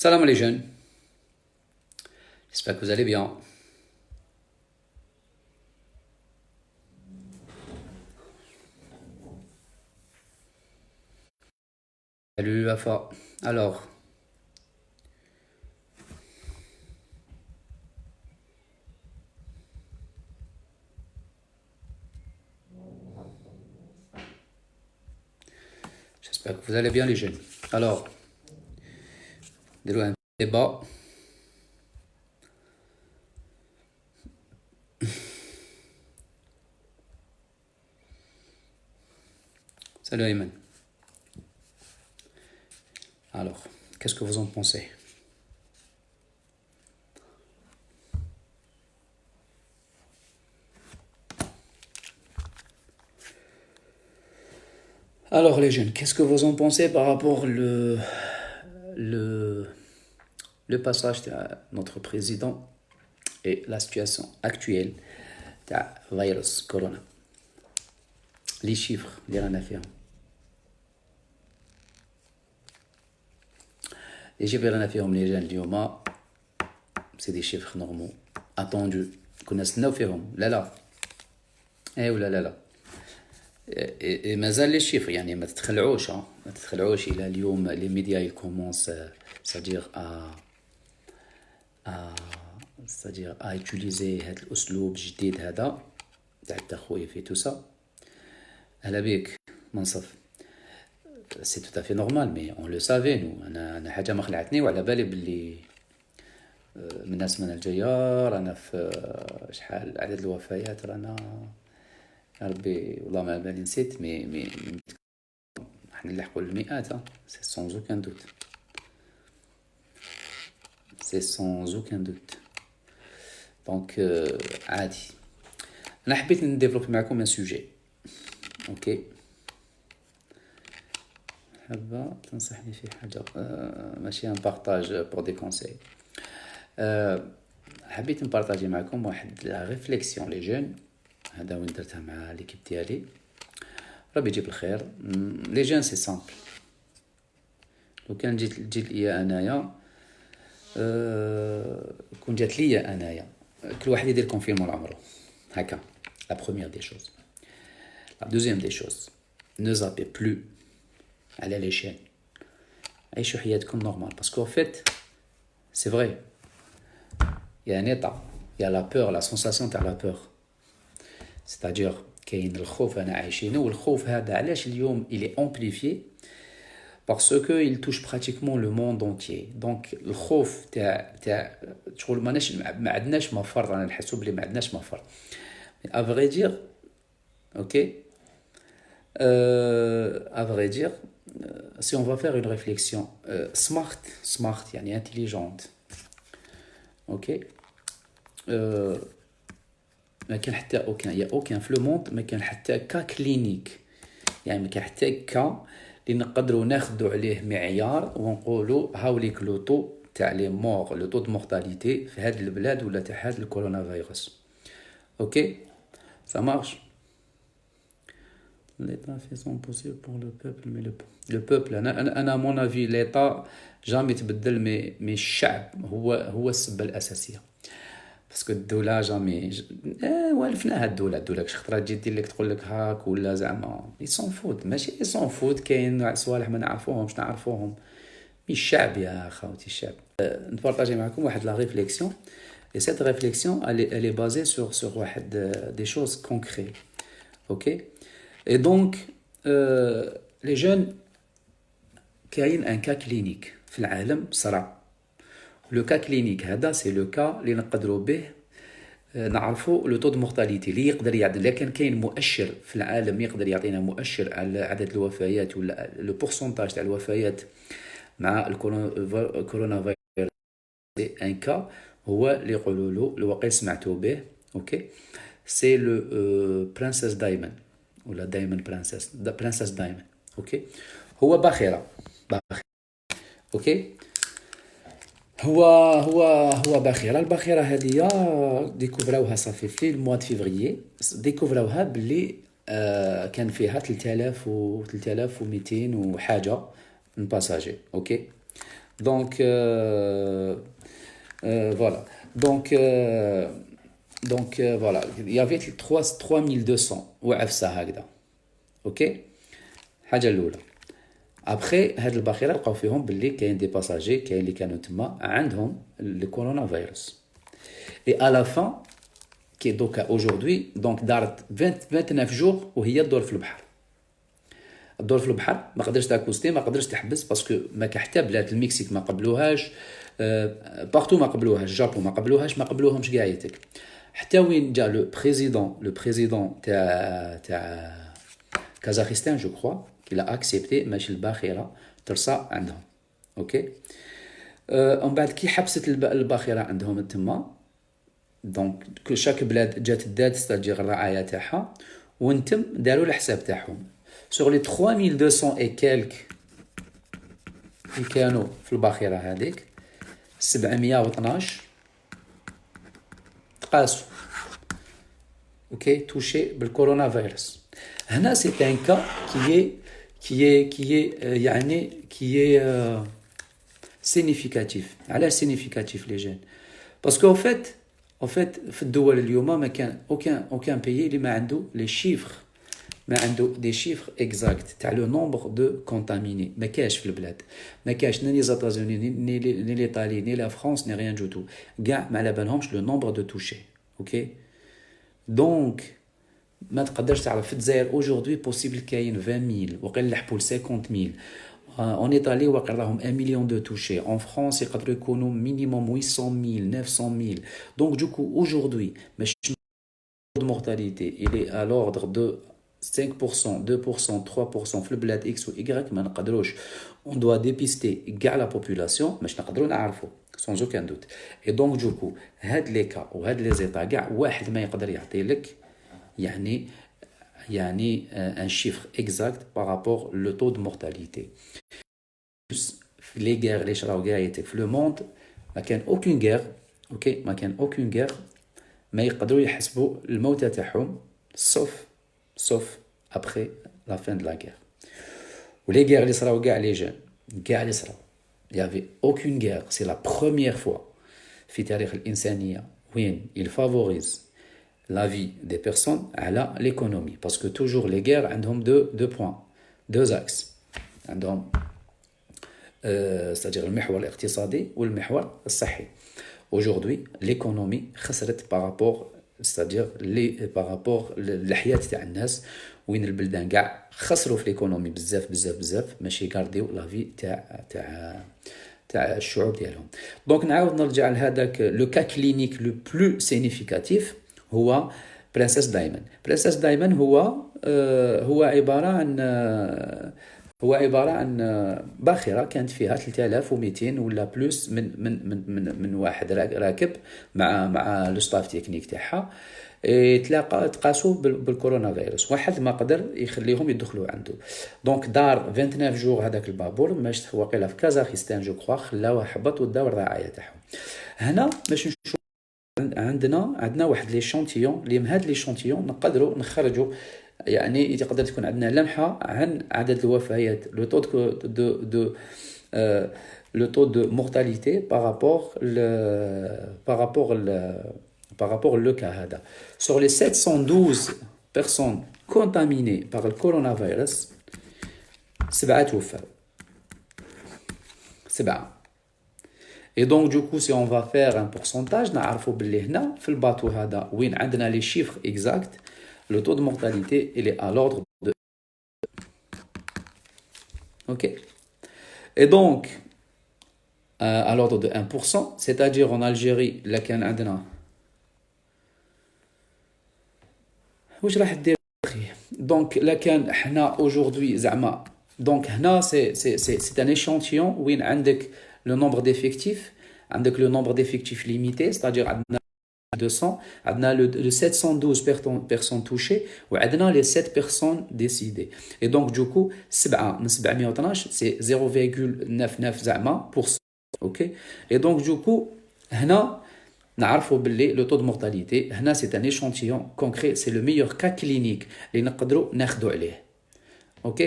Salam les jeunes, j'espère que vous allez bien. Salut Afa. Alors, j'espère que vous allez bien les jeunes. Alors, un débat. Salut Ayman. Alors, qu'est-ce que vous en pensez? Alors les jeunes, qu'est-ce que vous en pensez par rapport le, le passage de notre président et la situation actuelle du virus corona? Les chiffres, les رانا فيهم. Les chiffres اللي رانا فيهم les jeunes اليوم c'est des chiffres normaux attendus كنا نستناو فيهم لا اي ولا لا مازال لي شيفر يعني ما تتخلعوش ما تتخلعوش الى اليوم لي ميديا يكومونس c'est-à-dire à utiliser هذا الاسلوب الجديد هذا تاع التخويف في توسا على بيك منصف سي تو افي نورمال مي اون لو سافي نو انا حاجه ما خلعتني وعلى بالي باللي من السمانه الجايه رانا في شحال عدد الوفيات رانا يا ربي والله ما بالي نسيت مي احنا نلحقوا المئات سي سون اوكان دوت سي سون اوكان دوت دونك عادي انا حبيت نديفلوبي معكم ان سوجي اوكي حابه تنصحني في حاجه ماشي ان بارطاج بور دي كونساي حبيت نبارطاجي معكم واحد لا ريفليكسيون لي جون هذا وين درتها مع ليكيب ديالي ربي يجيب الخير لي جون سي سامبل لو كان جيت ليا انايا كون جات ليا انايا كل واحد يدير كونفيرمون لعمرو هكا لا بروميير دي شوز لا دوزيام دي شوز ne zappez plus على لي شين عيشوا حياتكم نورمال باسكو فيت سي فري يا نيتا يا لا بور لا سونساسيون تاع لا بور c'est-à-dire كاين الخوف انا عايشينه والخوف هذا علاش اليوم il est amplifié parce que il touche pratiquement le monde entier donc الخوف تاع شغل ما عندناش مفر انا نحسوا بلي ما عندناش مفر à vrai dire ok à vrai dire si on va faire une réflexion smart يعني intelligente ok ما كان حتى اوكان يا اوكان في لو موند ما كان حتى كا كلينيك يعني ما كان حتى كا اللي نقدروا ناخذوا عليه معيار ونقولوا هاوليك لو طو تاع لي مور لو طو دو مورتاليتي في هذه البلاد ولا تاع هذا الكورونا فيروس اوكي ça marche l'état fait son possible pour le peuple mais le peuple انا مون افي l'état جامي تبدل مي الشعب هو السبه الاساسيه باسكو الدوله جامي والفناها الدوله كش خطره تجي دير لك تقول لك هاك ولا زعما يسون فوت ماشي يسون فوت كاين صوالح ما نعرفوهمش نعرفوهم مي الشعب يا خاوتي الشعب نبارطاجي معكم واحد لا ريفليكسيون et cette réflexion elle est basée sur واحد des choses concrètes ok et donc les jeunes كاين ان كا كلينيك في العالم صرع لو كا كلينيك هذا سي لو كا اللي نقدروا به نعرفوا لو طو دو مورتاليتي اللي يقدر يعدل لكن كاين مؤشر في العالم يقدر يعطينا مؤشر على عدد الوفيات ولا لو بورسونتاج تاع الوفيات مع الكورونا فيروس ان كا هو اللي يقولوا له الوقيت سمعتوا به اوكي سي لو برنسس دايمن ولا دايمن برنسس دايمن اوكي هو باخره اوكي هو باخره الباخره هذه ديكوفراوها صافي في الموا د فيفري ديكوفراوها باللي كان فيها 3200 وحاجه من باساجي اوكي Donc, voilà. Donc, voilà. Il y avait 3200 وعفسة هكذا. اوكي. حاجة الأولى. ابخي هاد الباخره لقاو فيهم باللي كاين دي باساجي كاين اللي كانوا تما عندهم الكورونا فيروس. اي à la fin كي دوكا اوجوردي دونك دارت 29 جور وهي تدور في البحر. الدور في البحر ما قدرش تاكوستي، ما قدرش تحبس، باسكو ما كان حتى بلاد المكسيك ما قبلوهاش، بارتو ما قبلوهاش، جابون ما قبلوهاش، ما قبلوهمش كاع يتك. حتى وين جا لو بريزيدون تاع كازاخستان جو كخوا qu'il a accepté ماشي الباخره ترسى عندهم. اوكي. ومن بعد كي حبست الباخره عندهم تما، دونك كل شاك بلاد جات دات ستاجير الرعايه تاعها، وانتم داروا الحساب تاعهم سور لي 3200 اي كالك اللي كانوا في الباخره هذيك 712 تقاسوا اوكي توشي بالكورونا فيروس. هنا سي ان كا qui est يعني qui est significatif. علاش significatif les jeunes؟ parce qu'en fait في الدول اليوم ما كان aucun pays اللي ما عنده les chiffres، ما عنده des chiffres exacts تاع le nombre de contaminés. ما كاش في البلاد، ما كاش ني لي زيتازوني ني ليطالي ني لا فرنسا ني ريان دو تو، كاع ما على بالهمش le nombre de touchés. اوكي. دونك ما تقدرش تعرف في الجزائر اوجوردي بوسيبل كاين 20000 وقيل لحقوا ل 50000. اون ايطالي واقع راهم 1 مليون دو توشي. اون فرنسا يقدروا يكونوا مينيموم 800000 900000. دونك دوكو اوجوردي باش المورتاليتي الي à l'ordre de 5%, 2%, 3% في البلاد اكس و ايغريك ما نقدروش. اون دوا ديبيستي كاع لا بوبولاسيون باش نقدروا نعرفوا سون اوكان دوت. اي دونك دوكو هاد لي كا وهاد لي زيتا كاع واحد ما يقدر يعطي لك يعني un chiffre exact par rapport le taux de mortalité. Les guerres les شراو كاع يتك في le monde ما كان aucune guerre. اوكي. ما كان aucune guerre ما يقدروا يحسبوا الموتى تاعهم sauf après la fin de la guerre. ولي guerres اللي صراو كاع لي جون كاع اللي صراو il y avait aucune guerre. c'est la première fois في تاريخ الإنسانية وين il favorise la vie des personnes à l'économie. Parce que toujours les guerres ont deux points, deux axes. C'est-à-dire le محور الاقتصادي والمحور الصحي. Aujourd'hui, l'économie خسرت par rapport par rapport للحياة تاع الناس، وين البلدان كاع خسروا في l'économie بزاف ماشي يغارديو لا في تاع الشعوب ديالهم. دونك نعاود نرجع لهذاك لو كا كلينيك لو بلو سينيفيكاتيف هو برنسس دايمن. برنسس دايمن هو عبارة عن باخرة كانت فيها 3200 ولا بلوس من واحد راكب مع لو ستاف تكنيك تاعها. تقاسوا بالكورونا فيروس، واحد ما قدر يخليهم يدخلوا عنده. دونك دار 29 جور هذاك البابور ماش واقيلا في كازاخستان جو كخوا، خلاوه حبط وداو الرعايه تاعهم. هنا باش نشوف عندنا واحد لي شونتيون اللي من هاد لي شونتيون نقدروا نخرجوا يعني تقدر تكون عندنا لمحه عن عدد الوفيات لو تو دو mortalité par rapport le cas هذا. Sur les 712 personnes contaminées par le coronavirus 7 توفوا. 7. Et donc du coup si on va faire un pourcentage نعرفوا باللي هنا في الباطو هذا وين عندنا les chiffres exacts le taux de mortalité il est à l'ordre de OK. Et donc à l'ordre de 1%, c'est-à-dire en Algérie là كان عندنا واش راح دير اخي. دونك لا كان حنا aujourd'hui زعما دونك هنا c'est un échantillon وين عندك le nombre d'effectifs عندك le nombre d'effectifs limité, c'est-à-dire عندنا 200 عندنا le 712 personnes touchées وعندنا les 7 personnes décédées. Et donc du coup 7 من 712 c'est 0,99 زعما %. OK. Et donc du coup هنا نعرفوا باللي le taux de mortalité هنا c'est un échantillon concret, c'est le meilleur cas clinique اللي نقدروا ناخذوا عليه. OK.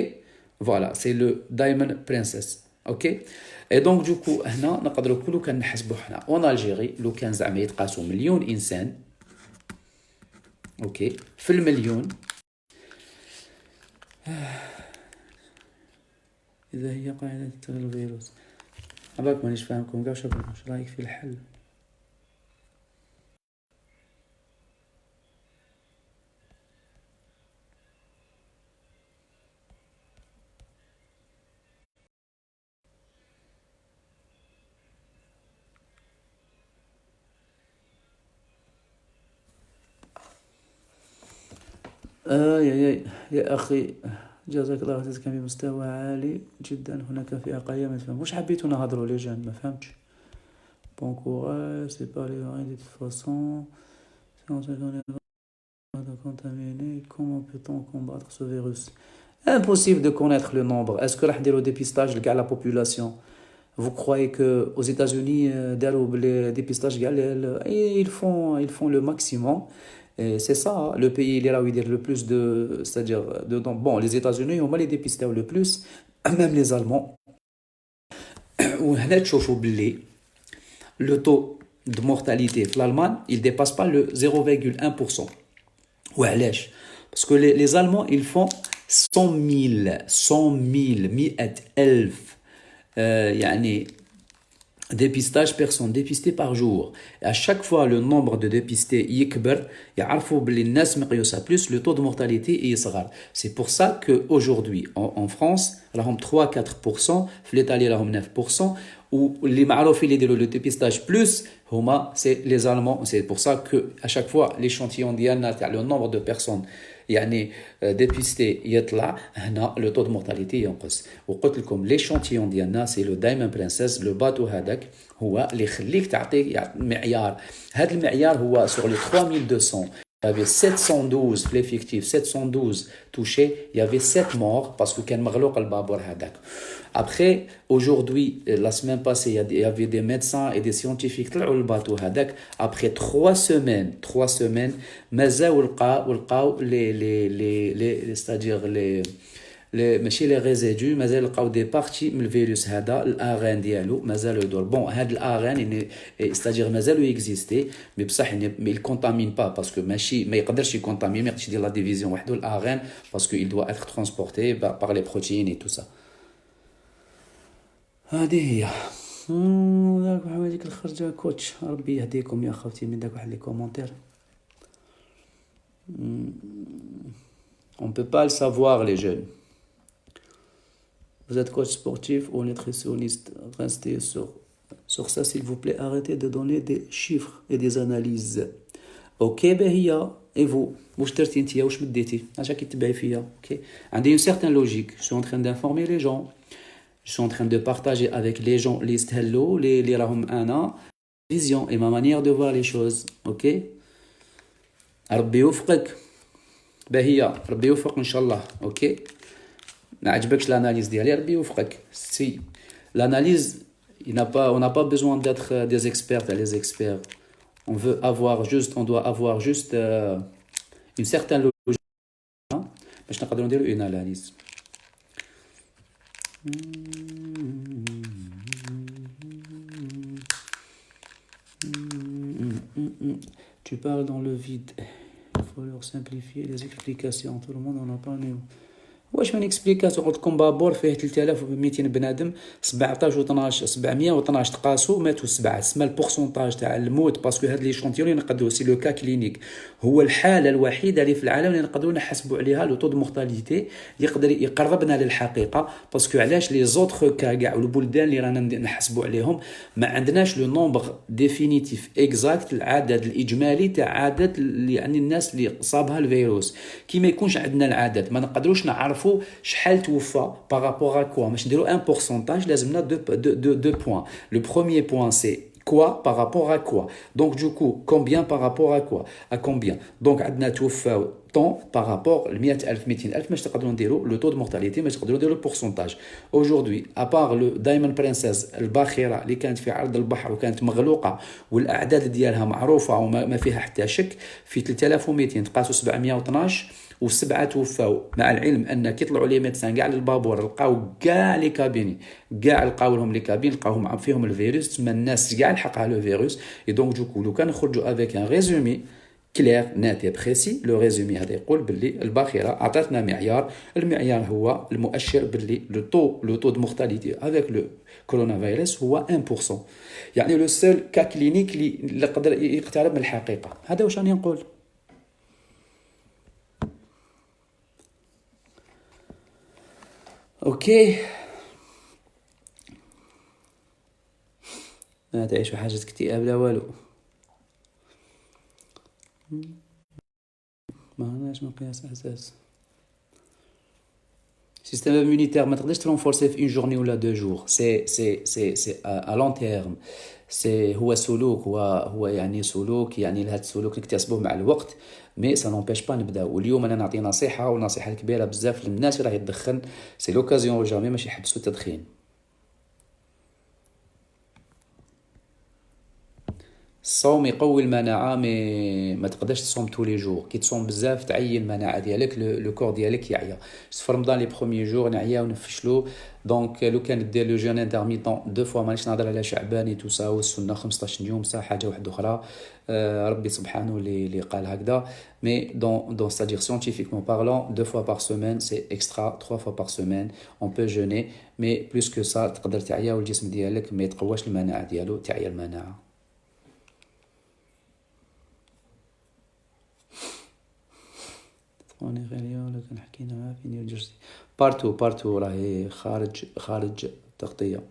Voilà, c'est le Diamond Princess. اوكي. اي دونك دوكو هنا نقدروا كلو كان نحسبوا حنا اون الجيري لو كان زعما يتقاسوا مليون انسان، اوكي، في المليون اذا هي قاعده تغير الفيروس. عباك مانيش فاهمكم كاع، شوفوا واش رايك في الحل. يا أخي جزاك الله خير، كان بمستوى عالي جدا. هناك فئة قليلة ما تفهم. واش حبيتو نهضروا لي جان؟ ما فهمتش. بون كوراج، سي با لي غاين دي فاصون contaminé. Comment peut-on combattre ce virus? Impossible de connaître le nombre. Est-ce que راح نديرو dépistage لكاع la population? Vous croyez que aux États-Unis داروا dépistage كاع ils font le maximum. Et c'est ça, le pays il est là où il y a le plus de, c'est-à-dire de, bon, les États-Unis ont mal les dépistés le plus, même les Allemands. وهنا تشوفوا باللي le taux de mortalité في l'Allemagne il dépasse pas le 0,1%. وعلاش؟ parce que les Allemands ils font 100 000 100 ألف يعني dépistage, personnes dépistées par jour. Et à chaque fois, le nombre de dépistés يكبر, يعرفوا باللي الناس مقيوسة plus, le taux de mortalité يصغر. C'est pour ça qu'aujourd'hui, en France, راهم 3-4%, في l'Italie راهم 9%, واللي معروفين اللي يديروا le dépistage plus, هما c'est les Allemands. C'est pour ça que à chaque fois, l'échantillon ديالنا تاع le nombre de personnes يعني ديبيستي يطلع هنا لو طو دو مورتاليتي ينقص. وقلت لكم ليشونتيون ديالنا سي لو دايمون برانسيس، لو باتو هذاك هو اللي يخليك تعطي معيار. هذا المعيار هو sur les 3200 il y avait 712 في l'effectif 712 touchés, il y avait 7 morts parce que كان مغلوق البابور هذاك. Après, aujourd'hui, la semaine passée, il y avait des médecins et des scientifiques qui ont le bateau hadak. Après 3 semaines, مازالوا لقاو c'est-à-dire ماشي les résidus, مازال لقاو des parties من الفيروس هذا الارين ديالو مازالوا يدور. بون هذا الارين c'est-à-dire مازالوا يكزيستي مي بصح مي الكونتامين با باسكو ماشي ما يقدرش يكونتامين، ما يقدرش يدير لا ديفيزيون وحده الارين باسكو il doit être transporté par les protéines et tout ça. هذه هي داك هذيك الخرجه كوتش. ربي يهديكم يا خوتي من داك واحد لي كومونتير. On peut pas le savoir les jeunes. Vous êtes coach sportif ou nutritionniste, restez sur ça s'il vous plaît. Arrêtez de donner des chiffres et des analyses. Ok باهية. Et vous واش درتي نتيا؟ واش مديتي؟ اش راكي تبعي فيا؟ اوكي عندي une certaine logique. Je suis en train d'informer les gens. Je suis en train de partager avec les gens les stello, les rahom ana vision et ma manière de voir les choses. OK? ربي يوفقك. باهية ربي يوفق ان شاء الله. OK? ما عجبكش l'analyse ديالي ربي يوفقك. Si l'analyse on n'a pas besoin d'être des experts, les experts. On doit avoir juste une certaine logique باش نقدروا نديروا une analyse. Tu parles dans le vide. Il faut leur simplifier les explications. Tout le monde n'en a pas néo. واش من اكسبليكاسيون؟ قلت لكم بابور فيه 3200 بنادم، 17 و12 712 تقاسوا ماتوا 7. تسمى البورسونتاج تاع الموت باسكو هاد لي شونتيون اللي نقدروا سي لو كا كلينيك هو الحاله الوحيده اللي في العالم اللي نقدروا نحسبوا عليها لو طو دو مورتاليتي يقدر يقربنا للحقيقه. باسكو علاش لي زوتر كا كاع البلدان اللي رانا نحسبوا عليهم ما عندناش لو نومبر ديفينيتيف اكزاكت، العدد الاجمالي تاع عدد يعني الناس اللي صابها الفيروس. كي ما يكونش عندنا العدد ما نقدروش نعرفوا شحال توفى بارابور ا كوا. باش نديرو ان بورسونتاج لازمنا دو بوين. لو بروميير بوين سي quoi par rapport à quoi. Donc du coup combien par rapport à quoi, à combien. Donc عندنا توفاو طون بارابور ل 100000 200000 باش تقدروا نديروا لو طو دو مورتاليتي، باش تقدروا نديروا البورسونتاج. اوجوردي ابار لو دايموند برنسيس الباخره اللي كانت في عرض البحر وكانت مغلوقه والاعداد ديالها معروفه وما فيها حتى شك، في 3200 تقاسوا 712 وسبعه توفاو، مع العلم ان كي طلعوا لي ميدسان كاع للبابور لقاو كاع لي كابيني، كاع لقاو لهم لي كابين لقاوهم فيهم الفيروس، تما الناس كاع لحقها لو فيروس. اي دونك دوكو لو كان نخرجوا افيك ان ريزومي كلير نات بريسي، لو ريزومي هذا يقول باللي الباخره عطاتنا معيار، المعيار هو المؤشر باللي لو طو دو مورتاليتي افيك لو كورونا فيروس هو 1%، يعني لو سول كا كلينيك اللي يقدر يقترب من الحقيقه. هذا واش راني نقول. اوكي، ما تعيشوا حاجه اكتئاب لا والو، ما عندناش مقياس اساس. سيستم immunitaire ما تقدرش ترونفورسي في اون جورني ولا دو جور، سي ا لون تيرم، سي هو سلوك، هو يعني سلوك، يعني هذا السلوك نكتسبوه مع الوقت، مي سا نومبيش با نبداو. واليوم انا نعطي نصيحه، والنصيحه الكبيره بزاف للناس اللي راهي تدخن، سي لوكازيون جامي باش يحبسوا التدخين. الصوم يقوي المناعه، مي ما تقدرش تصوم طول لي جور، كي تصوم بزاف تعيي المناعه ديالك، لو كور ديالك يعيا. في رمضان لي بروميي جور نعيا ونفشلو، دونك لو كان دير لو جون انترميتون دو فوا، مانيش نهضر على شعباني تو سا والسنه 15 يوم سا حاجه واحده اخرى، ربي سبحانه اللي قال هكذا. مي دون c'est-à-dire scientifiquement parlant 2 fois par semaine c'est extra, 3 fois par semaine on peut jeûner, mais plus que ça تقدر تعيا والجسم ديالك ما يتقواش المناعه ديالو، تعيا المناعه. وانا غالية ولا كان حكينا معاه في نيو جيرسي، بارتو راهي خارج التغطية.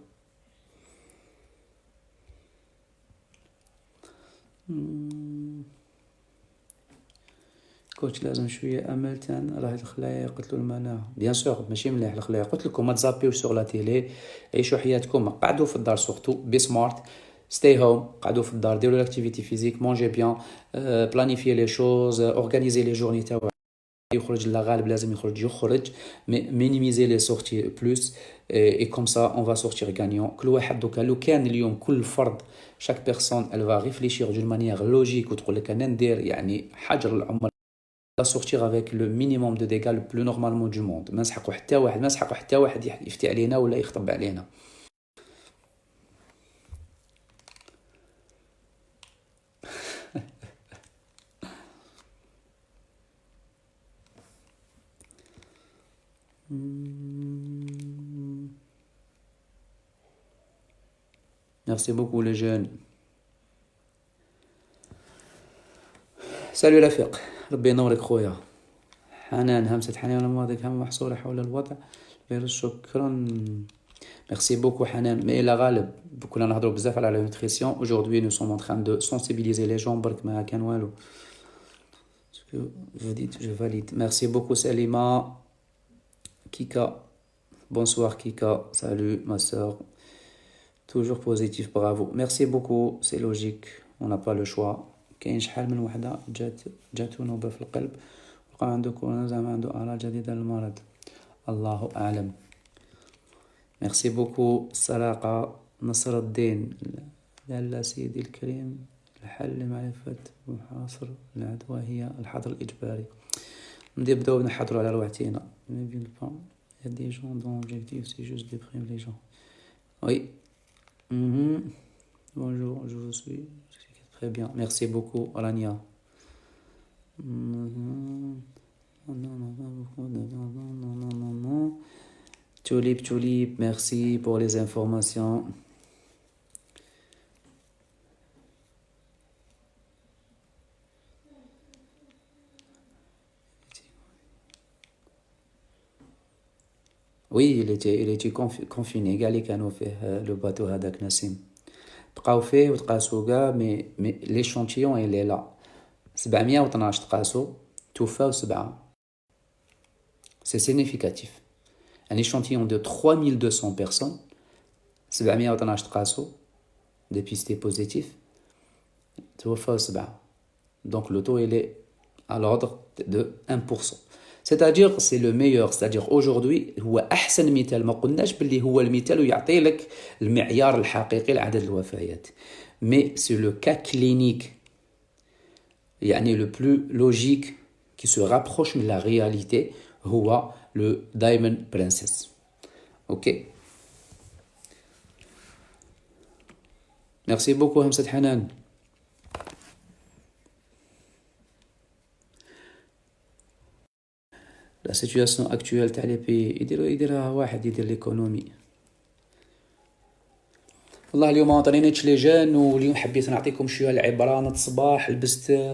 كوتش لازم شوية امل تاع راهي الخلايا يقتلوا المناعة، بيان سور ماشي مليح الخلايا، قلت لكم ما تزابيوش سوغ لا تيلي، عيشوا حياتكم، قعدوا في الدار سورتو بي سمارت، ستي هوم، قعدوا في الدار، ديروا لاكتيفيتي فيزيك، مونجي بيان، بلانيفي لي شوز، اورغانيزي لي جورني تاعو، يخرج لا غالب لازم يخرج، مينيميزي لي سورتي بلوس، اي كوم سا اون فا سورتير غانيون. كل واحد دوكا لو كان اليوم كل فرد شاك بيرسون ال فا ريفليشير دون مانيير لوجيك وتقول لك انا ندير يعني حجر العمر لا سورتير افيك لو مينيموم دو ديغا لو بلو نورمالمون دو موند، ما نسحقوا حتى واحد يفتي علينا ولا يخطب علينا. Merci beaucoup les jeunes. سالو رفيق، ربي ينورك خويا. حنان، همسة حنان الماضيك هم محصورة حول الوضع فيروس. شكرا، ميرسي بوكو حنان. مي لا غالب كنا نهضروا بزاف على لا نوتريسيون، aujourd'hui nous sommes en train de sensibiliser les gens، برك ما كان والو. Vous dites je valide. Merci beaucoup Salima. Kika, bonsoir Kika, salut ma soeur. Toujours positif, bravo. Merci beaucoup, c'est logique, on n'a pas le choix. كاين شحال من وحده جاتو نوبه في القلب وقع عنده كورونا، زعما عنده اعراض جديده للمرض، الله اعلم. ميرسي بوكو سراقه نصر الدين. لا سيدي الكريم، الحل لمعرفه محاصر العدوى هي الحظر الاجباري. نبداو نحضروا على رواحتينا. Il y a des gens dont l'objectif c'est juste de déprimer les gens. Oui. Bonjour, je vous suis. Très bien. Merci beaucoup, Rania. Tulip, merci pour les informations. Oui, il était confiné. قال لي كانوا فيه لو باتو هذاك نسيم، بقاو فيه وتقاسوا كاع، مي ليشونتيون اللي لا 712 تقاسوا توفاو 7. سي سيغنيفيكاتيف. ان échantillon de 3200 personnes 712 تقاسوا ديبيستي بوزيتيف توفاو 7. دونك لو تو il est à l'ordre de 1%. C'est-à-dire c'est le meilleur, c'est-à-dire aujourd'hui هو أحسن مثال، ما قلناش باللي هو المثال ويعطي لك المعيار الحقيقي لعدد الوفيات، mais c'est le cas clinique يعني le plus logique qui se rapproche de la réalité هو le Diamond Princess. Ok. Merci beaucoup Hamzat Hanan. La situation actuelle تاع لي بي يديرها واحد يدير ليكونومي. والله اليوم ما طرينيتش لي جان، واليوم حبيت نعطيكم شويه العبره. انا الصباح لبست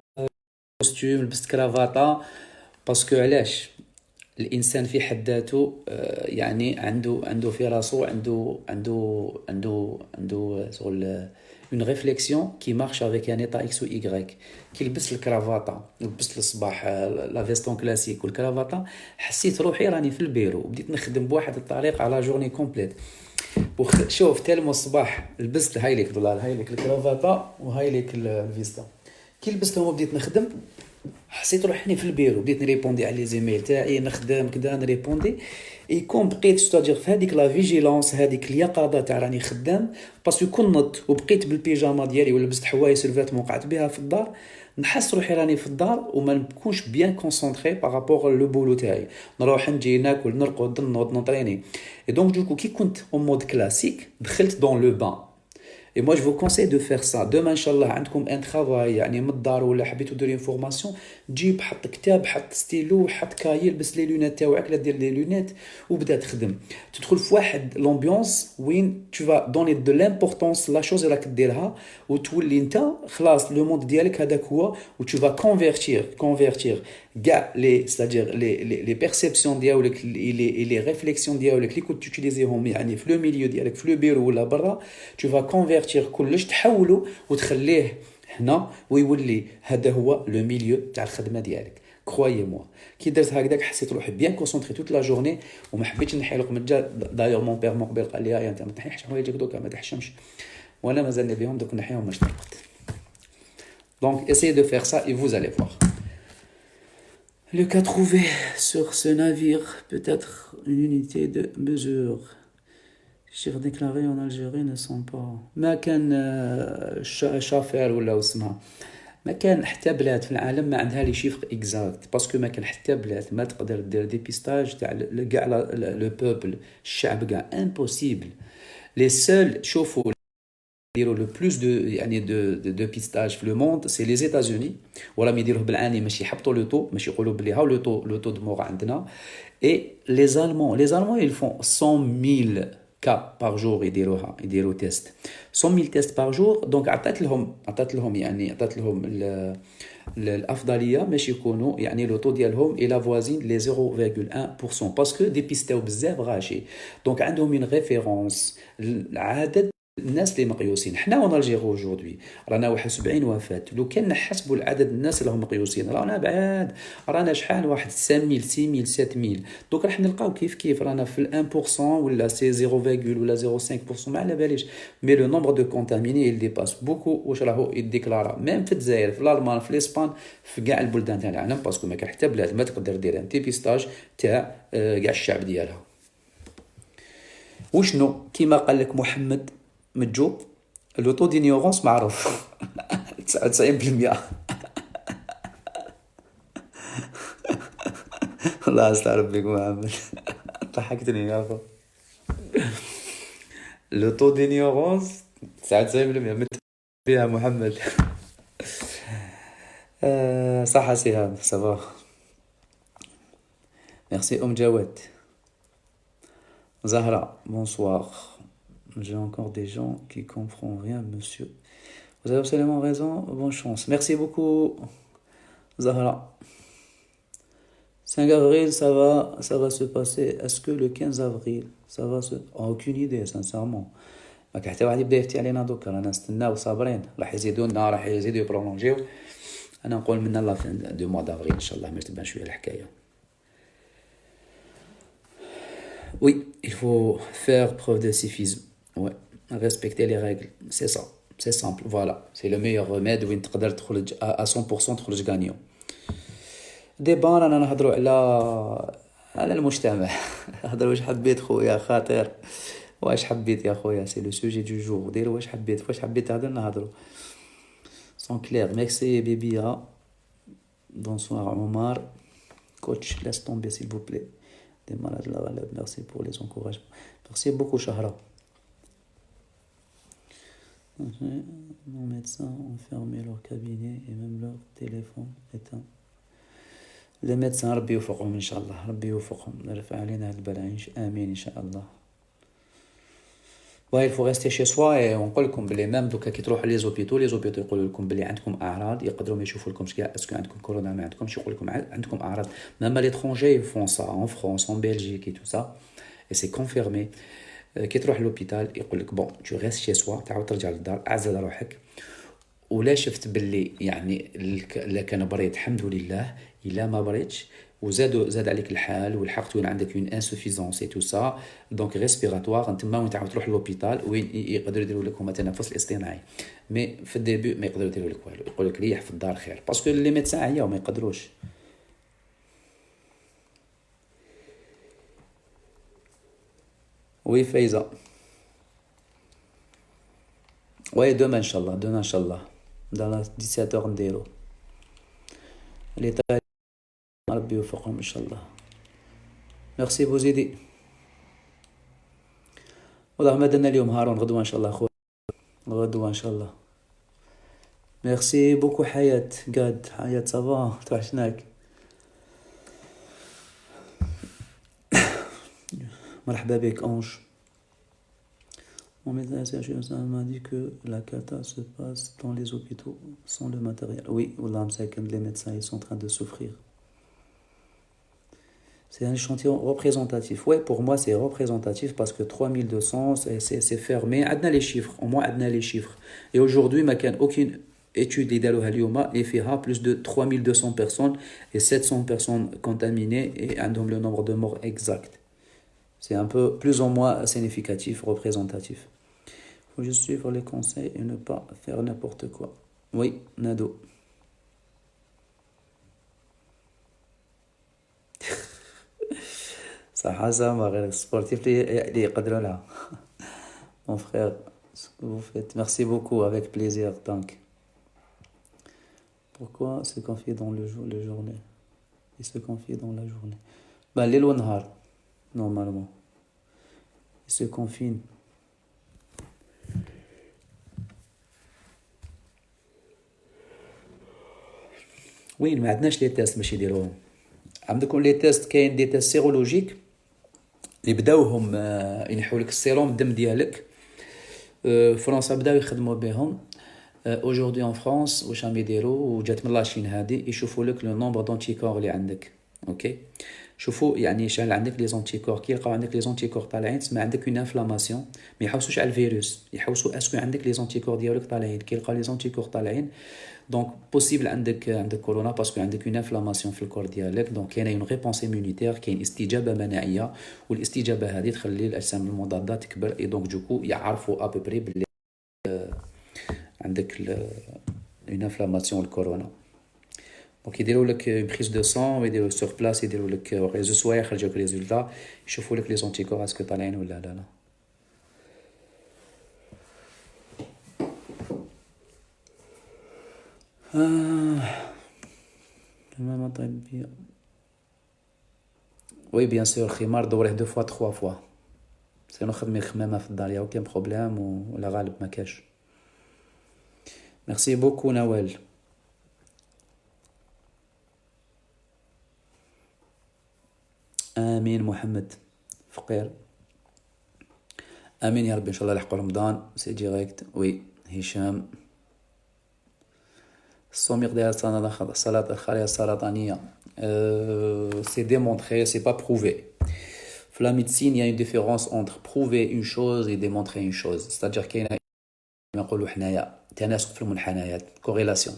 كوستيم، لبست كرافاطه، باسكو علاش الانسان في حد ذاته يعني عنده في راسو عنده شغل اون ريفليكسيون كي مارش افيك ان ايتا اكس و ايغريك. كي لبست الكرافاطه لبست الصباح لا فيستون كلاسيك والكرافاطه، حسيت روحي راني في البيرو، بديت نخدم بواحد الطريقه على جورني كومبليت. شوف تالمو الصباح لبست هايليك دولار، هايليك الكرافاطه وهايليك الفيستا. كي لبستهم وبديت نخدم حسيت روحني في البيرو، بديت نريبوندي على لي زيميل تاعي، نخدم كدا نريبوندي اي كون بقيت ستادير في هذيك لا فيجيلونس، هذيك اليقظه تاع راني خدام. باسكو كون نضت وبقيت بالبيجاما ديالي ولبست حوايج الفاتمون وقعدت بها في الدار، نحس روحي راني في الدار وما نكونش بيان كونسونطري بارابور لو بولو تاعي، نروح نجي ناكل نرقد نوض نطريني. اي دونك دوكو كي كنت اون مود كلاسيك دخلت دون لو بان. Et moi, je vous conseille de faire ça. Demain, Inch'Allah, عندكم un travail يعني من الدار ولا حبيتو ديروا انفورماسيون، تجيب حط كتاب، حط ستيلو، حط كاي، لبس لي لونات تاعك، لا دير لي لونات وبدا تخدم. تدخل في واحد لومبيونس وين tu vas donner de l'importance لا شوز اللي راك ديرها، وتولي انت خلاص لو موند ديالك هذاك هو، و tu vas convertir كاع لي c'est-à-dire لي بيرسيبسيون ديالك لي ريفليكسيون ديالك اللي كنت تيليزيهم يعني في لو ميليو ديالك في لو بيرو ولا برا، tu vas convertir كلش تحوله وتخليه هنا، ويولي هذا هو لو ميليو تاع الخدمه ديالك. كرويي موا كي درت هكذاك حسيت روحي بيان كونسونطري توت لا جورني، وما حبيتش نحي لكم دايوغ مون بير مون قبل قال لي انت ما تنحيش حوايجك دوكا ما تحشمش، وانا مازالني بهم دوك نحيهم باش نرقد. دونك essayez de faire ça et vous allez voir. Le cas trouvé sur ce navire peut être une unité de mesure. chiffres déclarés en Algérie ne sont pas. ما كان شافير ولا واسمها، ما كان حتى بلاد في العالم ما عندها لي شيفر اكزاكت، باسكو ما كان حتى بلاد ما تقدر دير ديبيستاج تاع كاع لو بوبل الشعب كاع امبوسيبل. لي سول شوفوا يديروا لو بلوس دو يعني دو بيستاج في لو موند سي لي زيتازوني، وراهم يديروه بالعاني ماشي يحبطوا لو تو، ماشي يقولوا بلي هاو لو تو دو مور عندنا. اي لي زالمون ils font 100,000 cas par jour يديروا تيست 100,000 تيست par jour. دونك عطات لهم يعني عطات لهم الافضليه باش يكونوا يعني لو تو ديالهم الى فوازين لي 0.1% باسكو ديبيستاو بزاف غاشي. دونك عندهم من ريفيرونس عدد الناس اللي مقيوسين. حنا اون الجيري اجوردي رانا 71 وفاه، لو كان نحسبوا العدد الناس اللي هم مقيوسين رانا بعاد، رانا شحال واحد 5000 6000 7000. دوك راح نلقاو كيف رانا في ال 1% ولا سي 0, ولا 0.5%، ما على باليش. مي لو نومبر دو كونتاميني il dépasse بوكو. واش راهو يديكلارا ميم في الجزائر في الالمان في الاسبان في كاع البلدان تاع العالم، باسكو ما كان حتى بلاد ما تقدر دير ان ديبيستاج تاع كاع الشعب ديالها. وشنو كيما قال لك محمد متجوب لو تو دينيورونس معروف 99%. الله استعرف بك محمد ضحكتني يا اخو. لو تو دينيورونس 99% بها محمد. صح سهام سافا. ميرسي ام جواد. زهرة bonsoir. J'ai encore des gens qui comprennent rien, monsieur. Vous avez absolument raison. Bonne chance. Merci beaucoup, Zahra. 5 avril, ça va se passer. Est-ce que le 15 avril, ça va se... aucune idée, sincèrement. ما كان حتى واحد يبدا يفتي علينا دوكا، رانا نستناو صابرين، راح يزيدونا راح يزيدوا يبرولونجيو. انا نقول من الله في 2 mois d'avril ان شاء الله ما تبان شويه الحكايه. Oui, il faut faire preuve de civisme. Ouais, respecter les règles, c'est ça, c'est simple, voilà, c'est le meilleur remède وين تقدر تخرج à 100% تخرج gagnant. ديبا رانا نهضروا على المجتمع. نهضروا واش حبيت خويا خاطر، واش حبيت يا خويا، سي لو سوجي دو جور. ديروا واش حبيت، فاش حبيت تهضر نهضروا سون كلير. ميرسي بيبيا. بونسوار عمر. coach laisse tomber s'il vous plaît. Des malades la relève. Merci pour les encouragements. Merci beaucoup Shahra. Nos médecins ont fermé leur cabinet et même leur téléphone éteint. Les médecins ربي يوفقهم إن شاء الله، ربي يوفقهم، يرفع علينا هاد البلاء آمين إن شاء الله. il faut rester chez soi. et ونقول لكم بلي ميم دوكا كي تروحوا لي زوبيتو يقولوا لكم بلي عندكم اعراض، يقدروا ما يشوفوا لكمش كاع اسكو عندكم كورونا ما عندكمش، يقول لكم عندكم اعراض. ميم ليترونجي فون سا ان فرانس ان بلجيك اي تو سا اي سي كونفيرمي. كي تروح لوبيتال يقول لك بون تو ريست شي سوا، تعاود ترجع للدار اعزل روحك. ولا شفت باللي يعني لا كان بريض الحمد لله، الا ما بريتش وزاد عليك الحال والحق تكون عندك اون انسوفيزونس اي تو سا دونك ريسبيراتوار، انتما وين تعاود تروح لوبيتال وين يقدروا يديروا لك هما التنفس الاصطناعي. مي في الديبي ما يقدروا يديروا لك والو، يقول لك ريح في الدار خير، باسكو لي ميدسان عياو ما يقدروش. وي فايزه. وي دوما ان شاء الله، دوما ان شاء الله dans 17h نديرو لي ربي يوفقهم ان شاء الله. ميرسي بوزيدي. والله ما درنا اليوم هارون، غدوه ان شاء الله خويا، غدوه ان شاء الله. ميرسي بوكو حياة قاد. حياة صافا توحشناك. مرحبا بك أنج. Mon médecin m'a dit que la cata se passe dans les hôpitaux sans le matériel. Oui, les médecins ils sont en train de souffrir. C'est un échantillon représentatif. Ouais, pour moi c'est représentatif parce que 3200 c'est fermé. Adna les chiffres, au moins adna les chiffres. Et aujourd'hui, il n'y a aucune étude qui a fait plus de 3200 personnes et 700 personnes contaminées et un le nombre de morts exact. C'est un peu plus ou moins significatif, représentatif. Il faut juste suivre les conseils et ne pas faire n'importe quoi. Oui, Nado. صح زعما غير سبورتيف اللي يقدروا لها. Mon frère, ce que vous faites, merci beaucoup, avec plaisir. Donc, pourquoi se confier dans les journées? Il se confie dans la journée. Ben, les nahar, normalement. Il se confine. وين ما عندناش لي تيست باش يديروهم. عندكم لي تيست، كاين دي تيست سيرولوجيك اللي بداوهم ينحوا لك السيروم الدم ديالك. فرنسا بداو يخدموا بهم. aujourd'hui en France واش راهم يديروا، وجات من لاشين هادي يشوفوا لك لو نومبر دونتيكور اللي عندك. اوكي شوفوا يعني شحال عندك لي زونتيكور. كي يلقاو عندك لي زونتيكور طالعين تسمى عندك اون انفلاماسيون. ما يحوسوش على الفيروس، يحوسوا اسكو عندك لي زونتيكور ديالك طالعين. كي يلقاو لي زونتيكور طالعين دونك بوسيبل عندك كورونا باسكو عندك اون انفلاماسيون في الكور ديالك. دونك كاينه اون ريبونس ايمونيتير، كاين استجابه مناعيه، والاستجابه هذه تخلي الاجسام المضاده تكبر. اي دونك دوكو يعرفوا ابري بلي عندك اون انفلاماسيون الكورونا. دونك يديروا لك اون بريز دو سون ويديروا سور بلاص، يديروا لك ريزو سوايع يخرجوك ريزولتا، يشوفوا لك لي زونتيكور اسكو طالعين ولا لا. الماما طبية. وي بيان سور خمار دوره 2 fois 3 fois. سينو خدمي خمامة في الدار، ياو كاين بروبليم ولا غالب ما كاش. ميرسي بوكو نوال. امين محمد فقير. امين يا ربي ان شاء الله يلحقوا رمضان. سي ديريكت. وي هشام. السوميق ديال الصلاة الخلايا السرطانية سي ديمونطري، سي با بروفي. في لا ميديسين il y a une différence entre prouver une chose et démontrer une chose. c'est-à-dire كاينه كما نقولوا حنايا تناسق في المنحنيات، corrélation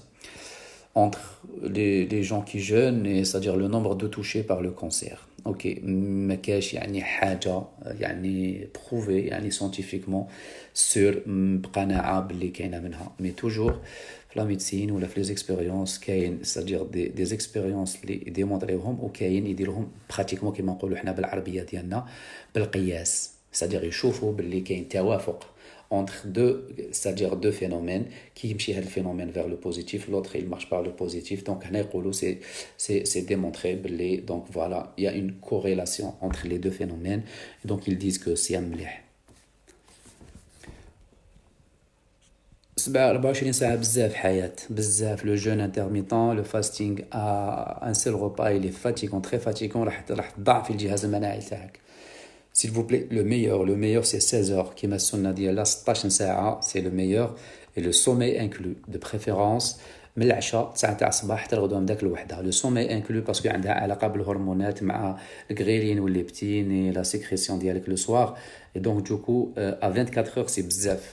entre les gens qui jeûnent et c'est-à-dire le nombre de touchés par le cancer. اوكي ما كاش يعني حاجه يعني بروفي يعني ساينتيفيكمون سور بقناعه باللي كاينه منها. مي توجور في la médecine ولا في les expériences كاين c'est-à-dire des expériences اللي يديمونطريوهم وكاين يديروهم براتيكمون كيما نقولوا حنا بالعربيه ديالنا بالقياس c'est-à-dire يشوفوا باللي كاين توافق entre deux, c'est-à-dire deux phénomènes qui يمشي هذا الphénomène vers le positif, l'autre il marche par le positif. Donc هنا يقولوا c'est démontré باللي donc voilà, il y a une corrélation entre les deux phénomènes. Et donc ils disent que c'est مليح. 24 ساعة بزاف حياة بزاف. Le jeûne intermittent, le fasting à un seul repas, il est fatigant, très fatigant. راح تضعف الجهاز المناعي تاعك. S'il vous plaît, le meilleur c'est 16 heures. Qui m'a sonné dit là 16 ساعة, c'est le meilleur. Et le sommeil inclus, de préférence من العشاء 9 تاع الصباح حتى الغدوة مداك الوحدة. Le sommeil inclus parce que عندها علاقة بالهرمونات مع الغريلين والليبتين et la sécrétion ديالك le soir. Et donc du coup à 24 heures c'est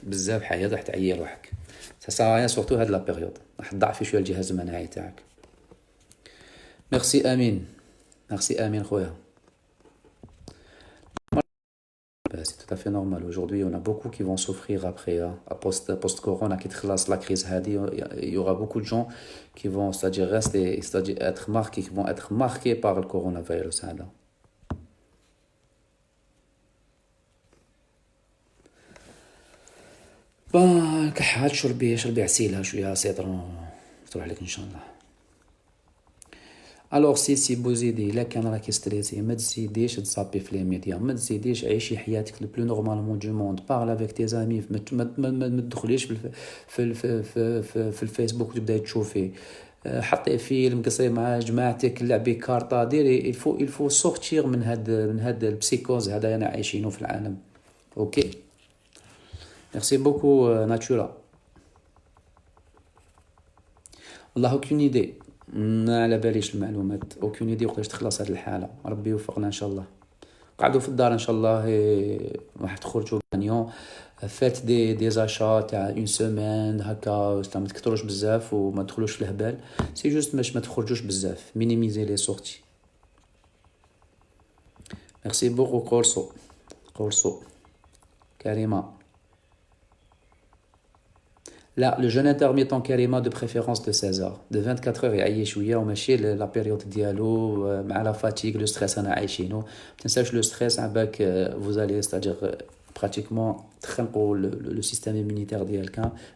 بزاف حياة راح تعيي روحك. Ça sert à rien surtout هاد la période. راح تضعف شوية الجهاز المناعي تاعك. Merci Amine. Merci Amine خويا. C'est tout à fait normal. Aujourd'hui, on a beaucoup qui vont souffrir après, post-corona, qui traversent la crise. Il y aura beaucoup de gens qui vont, c'est-à-dire rester, c'est-à-dire être marqués, qui vont être marqués par le coronavirus. bon كحات شربي عسيلة شوية سيطرون تروح عليك إن شاء الله. الوغ سي بوزيدي الا كان راكي ستريسي ما تزيديش تصابي في لي ميديا، ما تزيديش عيشي حياتك لو بلو نورمالمون دو موند، بارل افيك تي زامي، ما تدخليش في الفيسبوك وتبداي تشوفي، حطي فيلم قصري مع جماعتك، لعبي كارطا، ديري الفو سورتير من هاد البسيكوز هذا انا عايشينه في العالم. اوكي ميرسي بوكو ناتورا. والله اوكين ايدي، ما على باليش المعلومات، اوكين ايدي وقتاش تخلص هاد الحاله. ربي يوفقنا ان شاء الله. قعدوا في الدار ان شاء الله، راح تخرجوا غانيون. فات دي زاشا تاع اون سيمين هكا، ما تكثروش بزاف وما تدخلوش في الهبال، سي جوست باش ما تخرجوش بزاف، مينيميزي لي سورتي. ميرسي بوكو قرصو كريمه. لا لو جون انترميتون كريمه دو بريفيرونس دو 16 heures، دو 24 heures يعيي شويه وماشي لا بيريود ديالو مع لا فاتيغ لو ستريس انا عايشينو. ما تنساش لو ستريس عباك فوزالي ستادير براتيكمون تخنقوا لو سيستيم ايمونيتير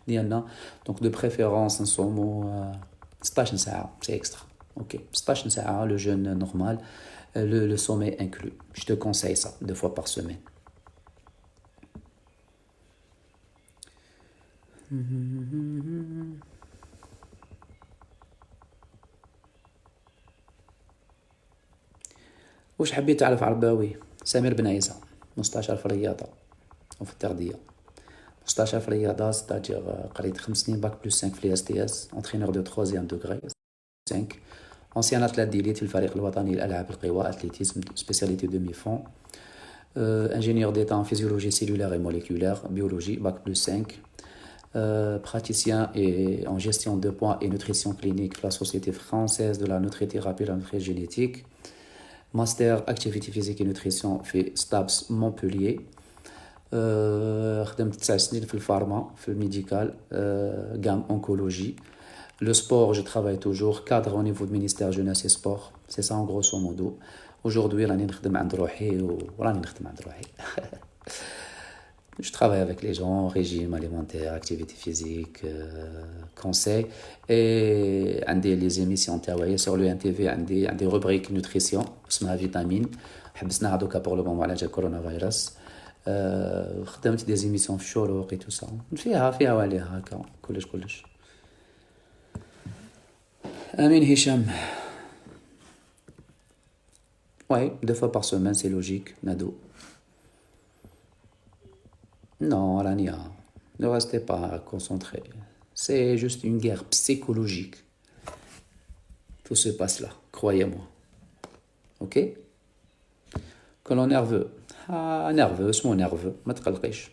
ديالنا. دونك دو بريفيرونس نصومو 16 ساعه سي اكسترا. اوكي 16 ساعه لو جون نورمال، le sommeil inclus. Je te conseille ça 2 fois par semaine. واش حبيت تعرف عرباوي؟ سمير بن عيسى، مستشار في الرياضة وفي التغذية. مستشار في الرياضة ستاجير قريت 5 سنين باك بلس 5 في لي اس تي اس، انترينور دو 3 دوغري 5، انسيان اتلات ديليت في الفريق الوطني للالعاب القوى اتليتيزم سبيسياليتي دومي فون، ingénieur d'état en physiologie cellulaire et moléculaire, biologie, bac plus 5, praticien et en gestion de poids et nutrition clinique de la Société française de la nutrithérapie et la nutrigénétique, master activité physique et nutrition في STAPS Montpellier. خدمت 9 سنين في الفارما في الميديكال gamme oncologie. Le sport, je travaille toujours, cadre au niveau du ministère jeunesse et sport. C'est ça en grosso modo. Aujourd'hui, راني نخدم عند روحي وراني نخدم عند روحي. Je travaille avec les gens, régime alimentaire, activité physique, conseil. Et عندي les émissions تاعي sur le NTV، عندي rubrique nutrition اسمها فيتامين، حبسناها دوكا pour le moment على جال كورونا فيروس. خدمت des émissions في الشروق et tout ça. فيها وعليها هكا كلش. Amine Hicham. Ouais, 2 fois par semaine, c'est logique, Nado. Non, Rania, ne restez pas concentrés. C'est juste une guerre psychologique. Tout se passe là, croyez-moi. Ok? Que l'on est nerveux. Ah, nerveux, c'est mon nerveux. Ma تقلقيش.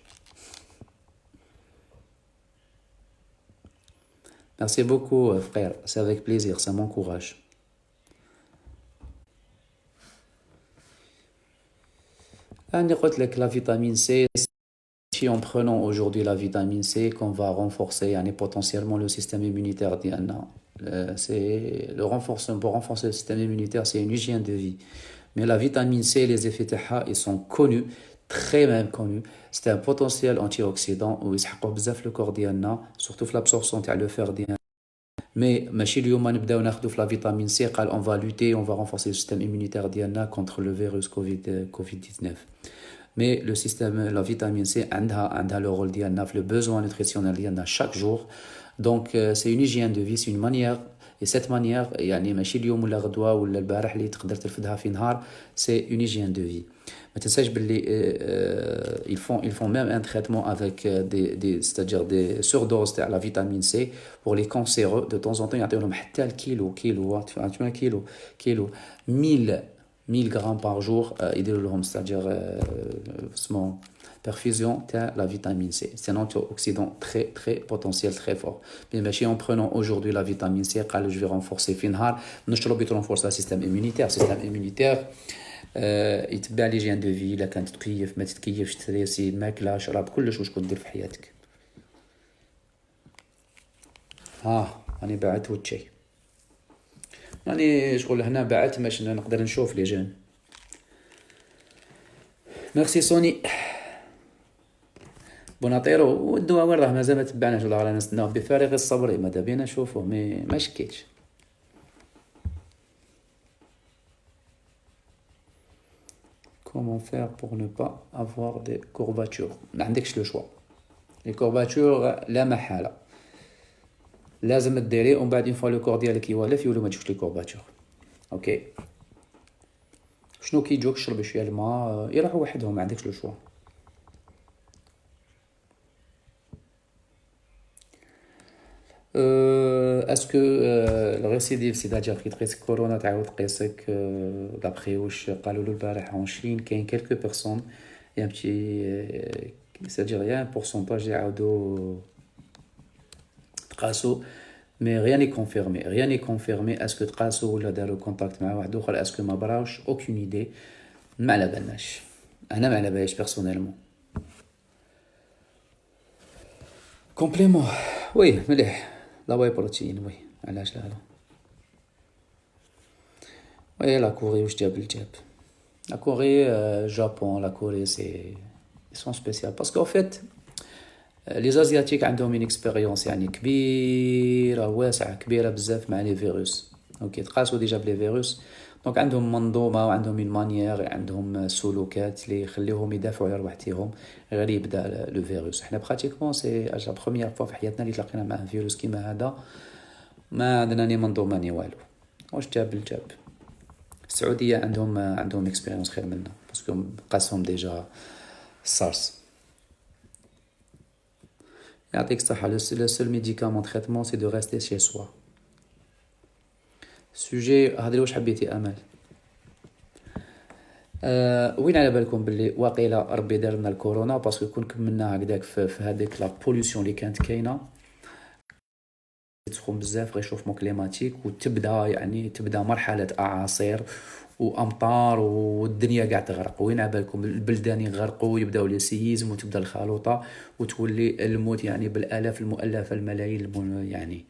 Merci beaucoup, frère. C'est avec plaisir, ça m'encourage. أنا قلت لك لا فيتامين سي En prenant aujourd'hui la vitamine C qu'on va renforcer potentiellement le système immunitaire ديالنا. C'est le renforcement pour renforcer le système immunitaire, c'est une hygiène de vie. Mais la vitamine C, les effets تاعها, ils sont connus, très même connus. C'est un potentiel antioxydant ويسحقوا بزاف le corps ديالنا, surtout في l'absorption تاع le fer ديالنا. Mais ماشي اليوم نبداو ناخذوا في la vitamine C قال on va lutter, on va renforcer le système immunitaire ديالنا contre le virus Covid-19. Mais le système, la vitamine C, a le rôle ديالنا في le besoin nutritionnel ديالنا chaque jour. Donc c'est une hygiène de vie, c'est une manière. Et cette manière, يعني ماشي اليوم ولا غدوة ولا البارح اللي تقدر ترفدها في نهار, c'est une hygiène de vie. ما تنساش باللي ils font même un traitement avec c'est-à-dire des surdoses de la vitamine C pour les cancéreux. De temps en temps يعطيولهم حتى الكيلو 1000 grammes par jour يديروا لهم, c'est-à-dire perfusion de la vitamine C. C'est un antioxydant très très potentiel, très fort. Mais si en prenant aujourd'hui la vitamine C, je vais renforcer finhar, nous renforcer le système immunitaire. Le système immunitaire, يتبع l'hygiène de vie, إلا كانت تكيف ما تتكيفش, تريسي, الماكلة, شراب, كلش واش كدير في حياتك. راني بعت وتشي. راني شغل هنا بعت باش نقدر نشوف لي جون. ميرسي سوني. بوناطيرو والدواء وين راه مازال ما تبعناش والله رانا نستناوه بفارغ الصبر, ماذا بينا نشوفوه ما شكيتش. Comment faire pour ne pas avoir des courbatures? ما عندكش لو شوا. Les courbatures لا محالة لازم تديري, ومن بعد une fois le corps ديالك يوالف يولو ما تشوفش لي courbatures. اوكي شنو كيجوك؟ شرب شويه الماء يروحوا وحدهم, ما عندكش لو شوا. اسكو الريسيديف c'est-à-dire كي تقيس كورونا تعاود تقيسك دابخي واش قالوا له البارح اون شين كاين كلكو بيرسون يا بتي c'est-à-dire يا بورسونتاج يعاودوا تقاسوا, mais rien n'est confirmé. Est-ce que تقاسوا ولا داروا كونتاكت مع واحد اخر, est-ce que ما براوش, aucune idée. ما على بالناش, انا ما على باليش بيرسونيلمون. كومبليمون وي مليح لا واي بروتين, وي علاش لا وي. لا كوري واش جاب الجاب؟ لا كوري جابون, لا كوري سي سون سبيسيال باسكو en fait لي زازياتيك عندهم une expérience يعني كبيره واسعه كبيره بزاف مع لي فيروس. اوكي تقاسوا ديجا بلي فيروس, دونك عندهم منظومه وعندهم une مانيير, عندهم سلوكات اللي يخليهم يدافعوا على رواحتهم غير يبدا لو فيروس. حنا براتيكمون سي لا بروميير فوا في حياتنا اللي تلاقينا مع فيروس كيما هذا, ما عندنا ني منظومه ني والو. واش جاب الجاب؟ السعوديه عندهم اكسبيريونس خير منا باسكو قاسهم ديجا سارس. يعطيك الصحة. Le seul médicament traitement c'est de rester chez soi. Sujet هذا واش حبيتي امل؟ وين على بالكم باللي واقيلا ربي دار لنا الكورونا باسكو كون كملنا هكذاك في هذيك لا بوليسيون اللي كانت كاينه, تسخن بزاف ريشوفمون كليماتيك, وتبدا مرحله اعاصير وامطار والدنيا قاع تغرق. وين عبالكم البلدان يغرقوا, يبداو لي سيزم وتبدا الخلوطه وتولي الموت بالالاف المؤلفه الملايين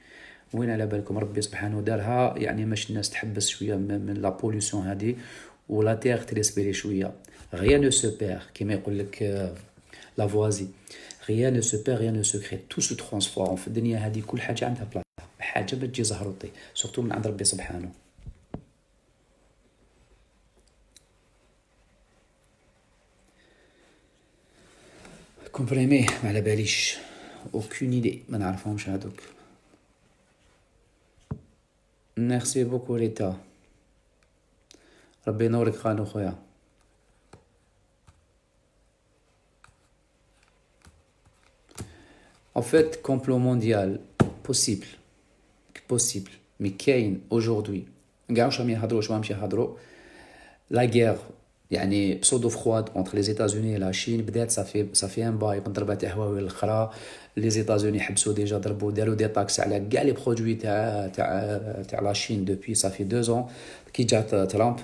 وين على بالكم ربي سبحانه دارها باش الناس تحبس شويه من لا بوليسيون هذه ولا تيغ تريسبيري شويه. rien ne se perd كيما يقول لك لافوازي, rien ne se perd, rien ne se crée, tout se transforme. في الدنيا هذه كل حاجه عندها بلاصه, حاجه بتجي زهرطي سورتو من عند ربي سبحانه. كومبريمي ما على باليش, aucune idée, ما نعرفهمش هذوك. ميرسي بوكو ريتا, ربي ينورك خانو خويا. En fait, complot mondial, possible, mais كاين aujourd'hui. كاع واش راهم يهضروا واش ماهمش يهضروا. La guerre pseudo froide entre les États-Unis et la Chine بدات صافي ان باي بالضربه تاع هواوي الاخرى. لي زيتازوني حبسوا ديجا داروا دي تاكس على كاع لي برودوي تاع لا شين دوبوي صافي 2 ans. كي جات ترامب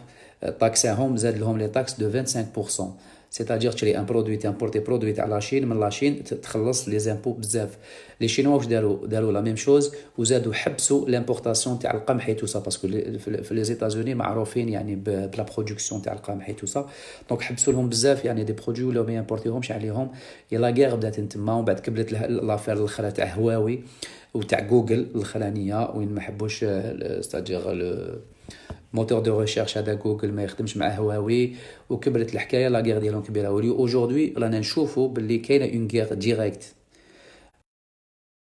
طاكساهم, زاد لهم لي تاكس دو 25%. سيتادير تشري ان برودوي تامبورتي برودوي تاع لاشين من لاشين تخلص لي زامبو بزاف. لي شينوا واش داروا لا ميم شوز وزادوا حبسوا لامبورطاسيون تاع القمح اي تو سا باسكو في لي زيتازوني معروفين يعني بلا برودكسيون تاع القمح اي تو سا. دونك حبسوا لهم بزاف يعني دي برودوي ولا ما يمبورتيهمش عليهم. يا لا غير بدات تما ومن بعد كبلت لافير الاخرى تاع هواوي وتاع جوجل الاخرانيه وين ما حبوش ستادير موتور دو ريشيرش هذا جوجل ما يخدمش مع هواوي وكبرت الحكايه لا غير ديالهم كبيره. ولي اوجوردي رانا نشوفوا باللي كاينه اون غير ديريكت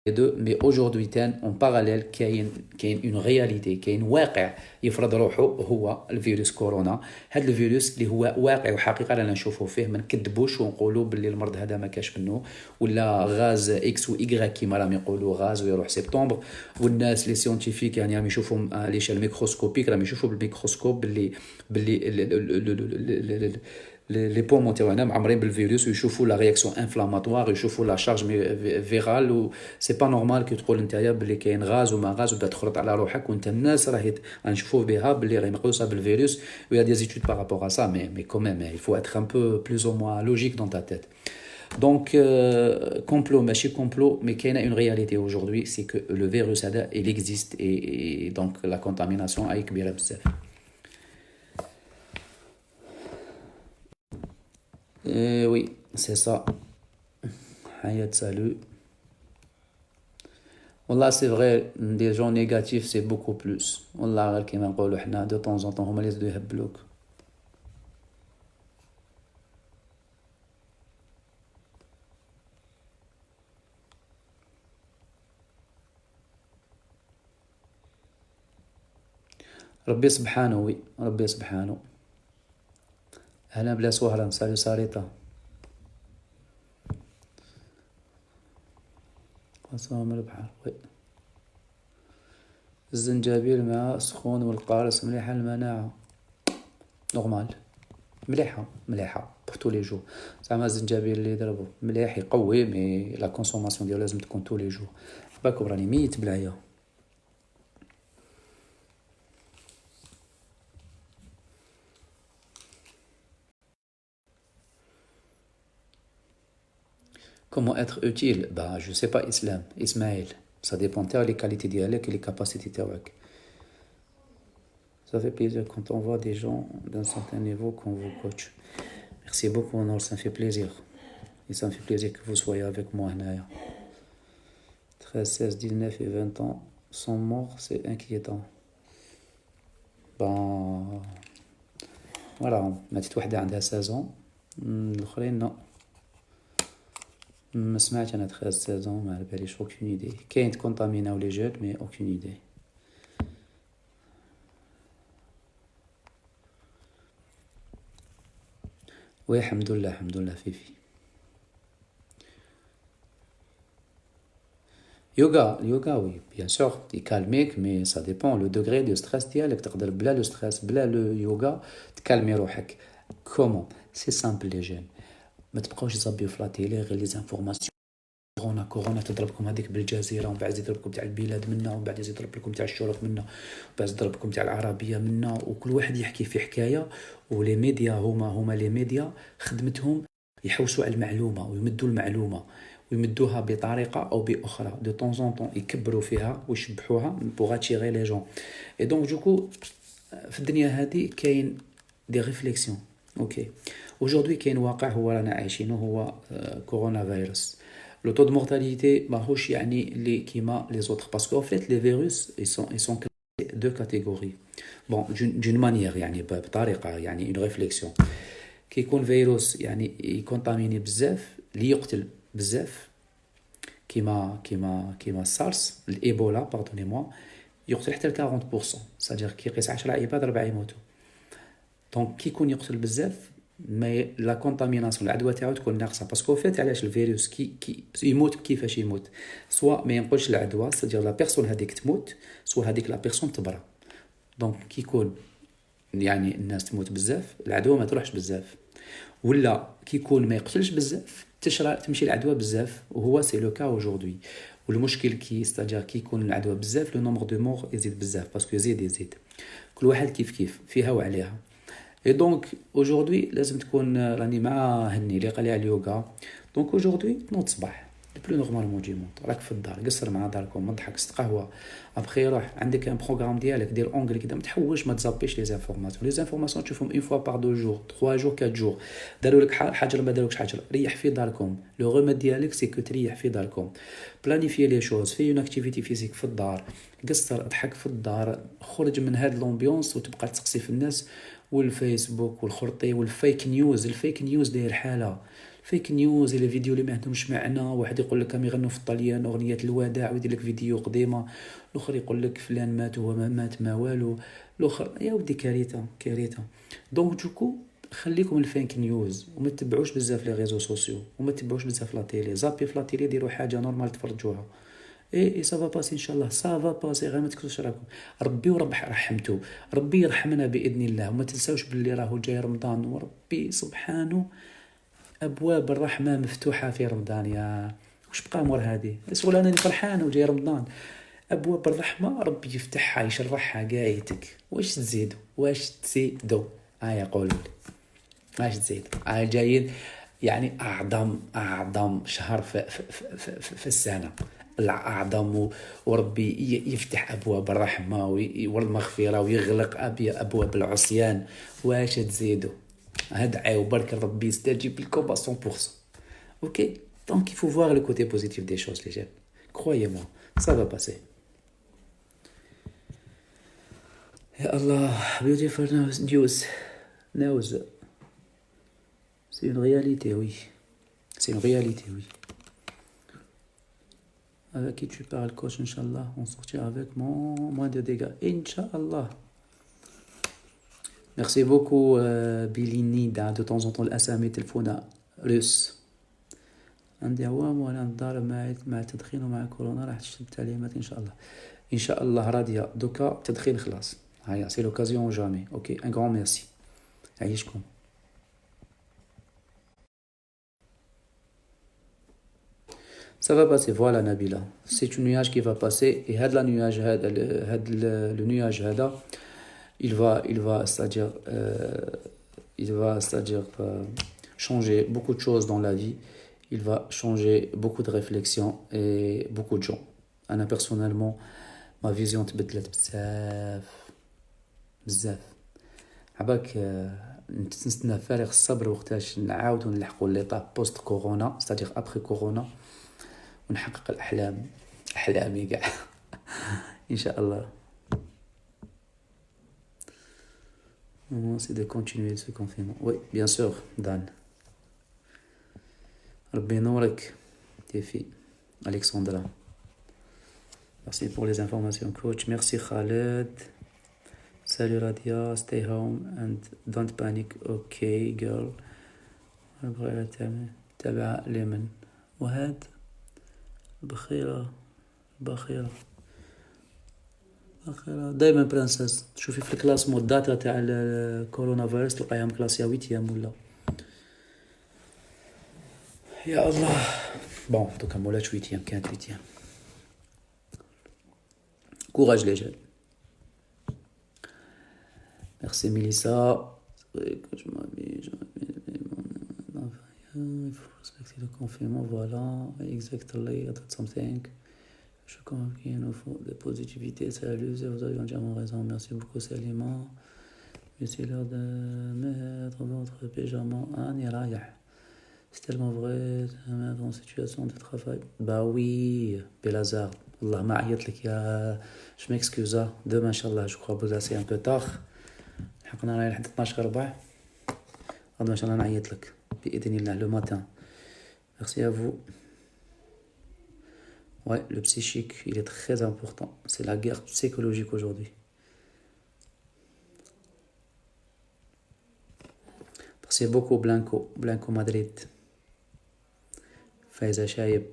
deux, mais aujourd'hui en parallèle كاين une réalité كاين واقع يفرض روحه هو الفيروس كورونا. هذا الفيروس اللي هو واقع وحقيقه رانا نشوفوا فيه ما نكذبوش ونقولوا باللي المرض هذا ما كاش منه ولا غاز اكس و ايغريك كيما راهم يقولوا غاز ويروح سبتمبر. والناس لي سيونتيفيك يعني راهم يشوفوا على ليشال ميكروسكوبيك راهم يشوفوا بالميكروسكوب باللي لي بومون تاعنا معمرين بالفيروس ويشوفوا لا رياكسيون انفلاماتوار يشوفوا لا شارج فيرال و سي با نورمال كي تقول نتايا باللي كاين غاز وما غاز وبدا تخلط على روحك وانت الناس راهي نشوفوا بها باللي راهي مقيوسه بالفيروس ويا دي زيتود بارابور ا سا مي كوميم il faut être un peu plus ou moins logique dans ta tête. Donc complot ماشي complot mais كاينه une réalité aujourd'hui c'est que le virus هذا il existe et donc la contamination est كبيره بزاف. Oui, c'est ça. Hayat, salut. Wallah, c'est vrai, des gens négatifs, c'est beaucoup plus. Wallah, كيما نقولوا حنا de temps en temps هما اللي يزيدوا يهبلوك. ربي سبحانه وي ربي سبحانه. أهلا بلاس وهلا سالو ساريتا. قسم البحر وي. الزنجبيل مع سخون والقارص مليحة المناعة نورمال مليحة بور تو لي جور. زعما الزنجبيل اللي يضربو مليح يقوي مي لا كونسوماسيون ديالو لازم تكون تو لي جور. باكو راني ميت بلايا. Comment être utile? Bah, je sais pas, Ismaël. Ça dépend de les qualités dialectes et les capacités théoriques. Ça fait plaisir quand on voit des gens d'un certain niveau qu'on vous coach. Merci beaucoup, Honor, ça me fait plaisir. Et ça me fait plaisir que vous soyez avec moi, Naya. 13, 16, 19 et 20 ans sont morts, c'est inquiétant. Ben, voilà, ma petite wahda عندها 16 ans. الآخرين non. ما سمعت انا 13 16 ما على باليش aucune idée. كاين تكونتاميناو لي جون مي aucune idée. وي الحمد لله فيفي. يوغا وي بيان سور يكالميك مي سا ديبون لو دوغري دو ستريس ديالك. تقدر بلا لو ستريس بلا لو يوغا تكالمي روحك. كومون سي سامبل لي جون. ما تبقاوش تصبيو في لا تيلي غير لي زانفورماسيون كورونا تضربكم هذيك بالجزيره ومن بعد يضربكم تاع البلاد منا ومن بعد يضرب لكم تاع الشرف منا ومن بعد يضربكم تاع العربيه منا وكل واحد يحكي في حكايه. ولي ميديا هما لي ميديا خدمتهم يحوسوا على المعلومه ويمدوا المعلومه ويمدوها بطريقه او باخرى دو طون زون طون يكبروا فيها ويشبحوها بوغ اتيري لي جون. اي دونك دوكو في الدنيا هذه كاين دي ريفليكسيون. اوكي aujourd'hui كاين واقع هو رانا عايشينه هو كورونا فيروس. Le taux de mortalité ماهوش يعني اللي كيما les autres parce qu'en fait les virus ils sont classés deux catégories. Bon d'une manière يعني بطريقة يعني une réflexion. كي يكون فيروس يعني يكونتاميني بزاف اللي يقتل بزاف كيما السارس الايبولا باردوني موا يقتل حتى 40%. c'est-à-dire كي يقيس 10 عباد 4 يموتوا. دونك كي يكون يقتل بزاف ما لا كونتاميناسيون العدوى تاعو تكون ناقصه باسكو فات علاش الفيروس كي يموت كيفاش يموت سواء ما ينقلش العدوى سدير لا بيرسون هذيك تموت سواء هذيك لا بيرسون تبرى. دونك كي يكون يعني الناس تموت بزاف العدوى ما تروحش بزاف ولا كي يكون ما يقتلش بزاف تمشي العدوى بزاف وهو سي لو كا اوجوردي. والمشكل كي ستادير كي يكون العدوى بزاف لو نومبر دو مور يزيد بزاف باسكو يزيد كل واحد كيف فيها وعليها. Et donc, aujourd'hui, لازم تكون راني مع هني اللي قال لي على اليوغا. دونك aujourd'hui نوض صباح بلو نورمالمون جي مونط راك في الدار قصر مع داركم ما تضحك قهوه ابخي روح عندك ان بروغرام ديالك دير اونغلي كذا ما تحوش ما تزابيش لي زانفورماسيون تشوفهم اون فوا بار دو جور 3 جور 4 جور داروا لك حاجه ما داروكش حاجه ريح في داركم لو غوميد ديالك سي كو تريح في داركم بلانيفي لي شوز في اون اكتيفيتي فيزيك في الدار قصر اضحك في الدار خرج من هاد لومبيونس وتبقى تسقسي في الناس والفيسبوك والخرطي والفيك نيوز الفيك نيوز داير حاله فيك نيوز الى فيديو اللي ما عندهمش معنى واحد يقول لك راهم يغنوا في الطليان اغنيه الوداع ويدير لك فيديو قديمه الاخر يقول لك فلان مات وهو ما مات ما والو الاخر يا ودي كارثه كارثه دونك دوكو خليكم الفيك نيوز وما تتبعوش بزاف لي ريزو سوسيو وما تتبعوش بزاف لا تيلي زابي في لا تيلي ديروا حاجه نورمال تفرجوها اي سافا باسي ان شاء الله سافا باسي غير ما تكسوش راكم ربي وربح رحمته ربي يرحمنا باذن الله وما تنساوش باللي راهو جاي رمضان وربي سبحانه ابواب الرحمه مفتوحه في رمضان يا واش بقى مور هذه شغل انا فرحان وجاي رمضان ابواب الرحمه ربي يفتحها يشرحها قايتك واش تزيدوا يقولوا لي واش تزيد جايين يعني اعظم شهر في السنه الأعظم وربي يفتح أبواب الرحمة والمغفرة ويغلق أبواب العصيان واش تزيدوا ادعوا برك ربي يستجيب لكم 100%. Ok, donc il faut voir le côté positif des choses les jeunes. Croyez-moi, ça va passer. Ya Allah, beautiful news. News. C'est une réalité, oui. C'est une réalité, oui. Avec qui tu parles, coach, Inch'Allah, on sortira avec moins de dégâts. Inch'Allah. Merci beaucoup, Bilini, de temps en temps, الأسامي تلفونا روس. عندي عوام وأنا الدار مع التدخين ومع كورونا راح تشتد تعليمات إن شاء الله. إن شاء الله راضية دوكا تدخين خلاص. هيا سي لوكازيون جامي. أوكي un grand merci. عيشكم. Ça va passer, voilà Nabila. C'est un nuage qui va passer et le nuage il va c'est-à-dire changer beaucoup de choses dans la vie. Il va changer beaucoup de réflexions et beaucoup de gens. أنا personnellement ma vision تبدلت بزاف. عباك نستنى فارغ الصبر وقتاش نعاودو نلحقو ليطاب بوست كورونا c'est-à-dire après كورونا ونحقق أحلامي كاع إن شاء الله. C'est de continuer ce confinement. Oui, bien sûr, Dan. Rabbi Nourek, tes filles. Alexandra. Merci pour les informations, coach. Merci, Khaled. Salut, Radia. Stay home and don't panic. Okay, girl. تابع ليمن. وهاد بخيرة دايما برنسس تشوفي في الكلاس مود داتا تاع الكورونا فيروس تلقايها مكلاسيا 8 ولا يا الله بون دوكا مولات 8 كانت 8 كوراج لي جون. ميرسي ميليسا. Il faut respecter le confinement, voilà, exactly, that's something. Je comprends qu'il nous faut de positivité, salut, vous avez entièrement raison, merci beaucoup Salima. Mais c'est l'heure de mettre votre pyjama à Niraya. C'est tellement vrai, de mettre en situation de travail. Bah oui, Belazar, Allah m'a ayat lek ya, je m'excuse, demain Inch'Allah, je crois que c'est un peu tard. حقنا رايح لحد 12 ربع. غدا إن شاء الله نعيط لك. بإذن الله le matin. Merci à vous. Ouais, le psychique, il est très important. C'est la guerre psychologique aujourd'hui. Merci beaucoup Blanco Madrid. Faiza Chaïb.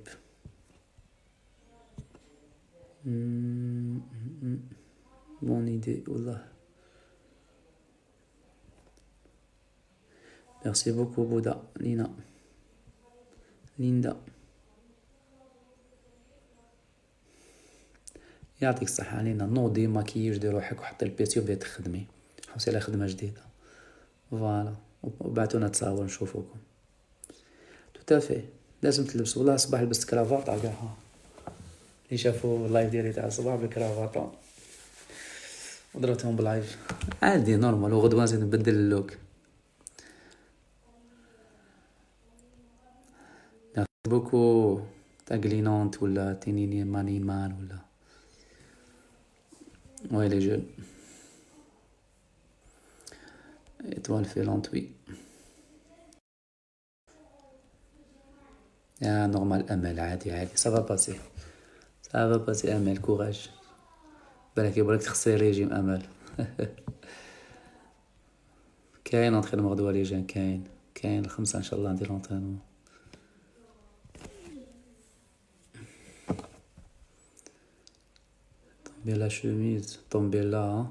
Bonne idée, Wallah. Merci beaucoup Bouddha, Linda. يعطيك الصحة لينا نوضي ماكياج دير روحك وحطي البيسي وبداي تخدمي حوسي على خدمة جديدة فوالا وبعتونا تصاور نشوفوكم. توتافي لازم تلبس. والله الصباح لبست كرافاطة كاع، اللي شافوا اللايف ديالي تاع الصباح بالكرافاطة وضربتهم بلايف عادي نورمال، وغدوة نزيد نبدل اللوك. ميرسي بوكو تاع غلينونت ولا تينيني ماني مان ولا وي لي جون étoile filante oui. يا نورمال امل عادي عادي سافا باسي سافا باسي امل كوراج. بالك يبغيك تخسري ريجيم امل. كاين انترينمون غدوة لي جان كاين الخمسة ان شاء الله ندير لونترينمون. طومبي لا شوميز طومبي لا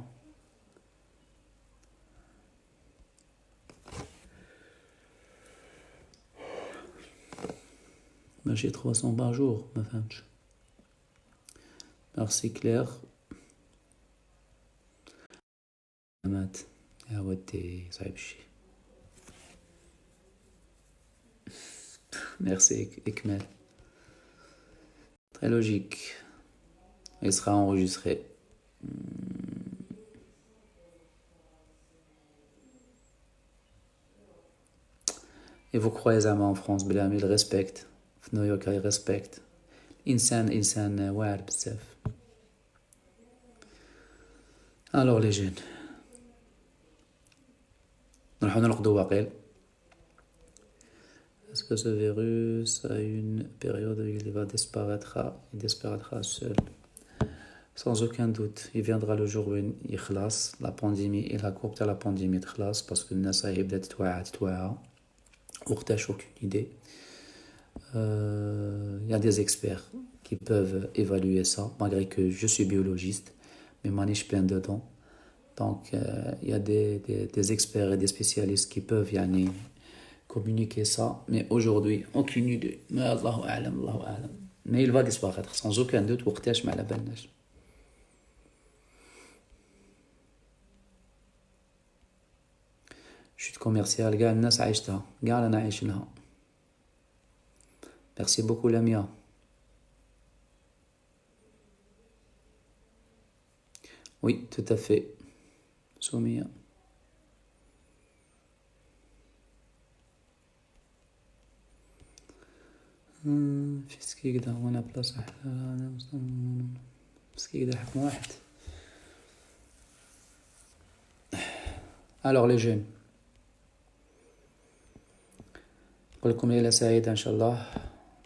ماشي 300 باغ جور ما فهمتش. ميرسي كلير. مات يا ودي صعيب الشي. ميرسي إكمال. Très logique. Il sera enregistré. Et vous croyez à moi en France بلا il respecte. في نيويورك il respecte. إنسان واعر بزاف. Alors les jeunes نروحو نرقدو واقيل. Est-ce que ce virus a une période où il va disparaîtra seul? Sans aucun doute, il viendra le jour où il خلاص la pandémie et la courbe de la pandémie تخلص parce que الناس راهي بدات توعى وقتاش aucune idée. Il y a des experts qui peuvent évaluer ça malgré que je suis biologiste mais مانيش plein dedans. Donc il y a des experts et des spécialistes qui peuvent يعني communiquer ça, mais aujourd'hui aucune idée. Mais Allahu a'lam. Mais il va disparaître sans aucun doute وقتاش ما على بالناش. chute commerciale كاع الناس عايشتها كاع رانا عايشينها. Merci beaucoup Lamia. Oui, tout à fait. Soumia. فيسكي كدا وانا بلاصة فيسكي كدا حكم واحد. Alors les jeunes نقول لكم ليلة سعيدة ان شاء الله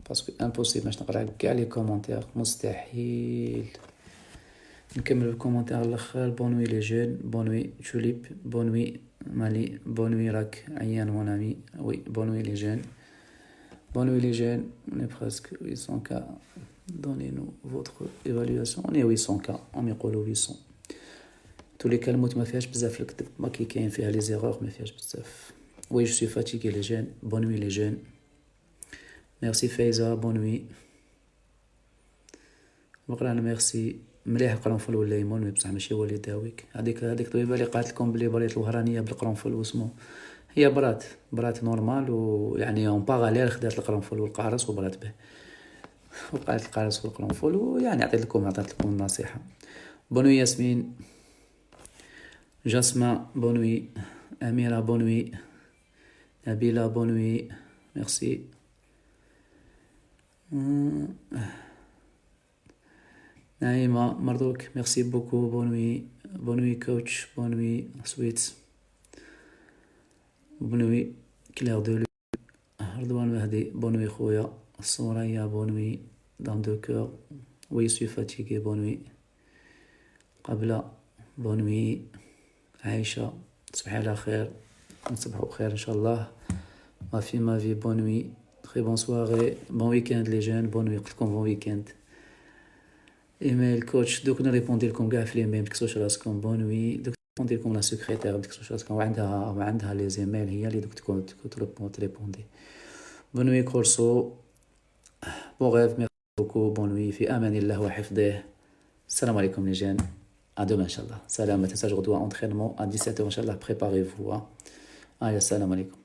باسكو امبوسيبل باش نقرا كاع لي كومونتير مستحيل نكمل الكومونتير الاخر. بونوي لي جون بونوي توليب بونوي مالي بونوي راك عيان مون امي. وي بونوي لي جون بونوي لي جون. on est presque 800 cas. donnez-nous votre évaluation. on est 800 cas هم يقولوا 800. tous les cas الموت ما فيهاش بزاف الكذب ما كاين فيها لي زيرور ما فيهاش بزاف. وي جو سوي فاتيغي لي جون بونوي لي جون. ميرسي فايزة بونوي. بقرانا ميرسي مليح القرنفل والليمون مي بصح ماشي هو اللي يداويك. هذيك طبيبه اللي قالت لكم بلي بريت الوهرانيه بالقرنفل واسمو هي برات نورمال ويعني اون باغالير خدات القرنفل والقارص وبرات به وقالت القارص والقرنفل ويعني عطيت لكم النصيحه. بونوي ياسمين. جاسما بونوي. اميره بونوي. نبيله بونوي. ميرسي. نعيمة مرضوك ميرسي بوكو. بونوي كوتش بونوي سويتس بونوي كلير دولو. رضوان مهدي بونوي خويا. سوريا بونوي دان دو كور. وي سوي فاتيغي بونوي. قبلة بونوي. عايشة تصبحي على خير نصبحوا بخير ان شاء الله. ما في بونوي تري بون سواري بون ويكاند لي جون بونوي قلت لكم بون ويكاند. ايميل كوتش دوك نريبوندي لكم كاع في الايميل متكسوش راسكم بونوي. دوك نريبوندي لكم لا سكريتير متكسوش راسكم وعندها لي زيميل هي اللي دوك تريبوندي. بونوي كورسو بون غيف ميرسي بوكو بونوي في امان الله وحفظه. السلام عليكم لي جان ا دوما ان شاء الله. سلام. ما تنساش غدوه انترينمون ا 17h ان شاء الله. بريباري فوا السلام عليكم.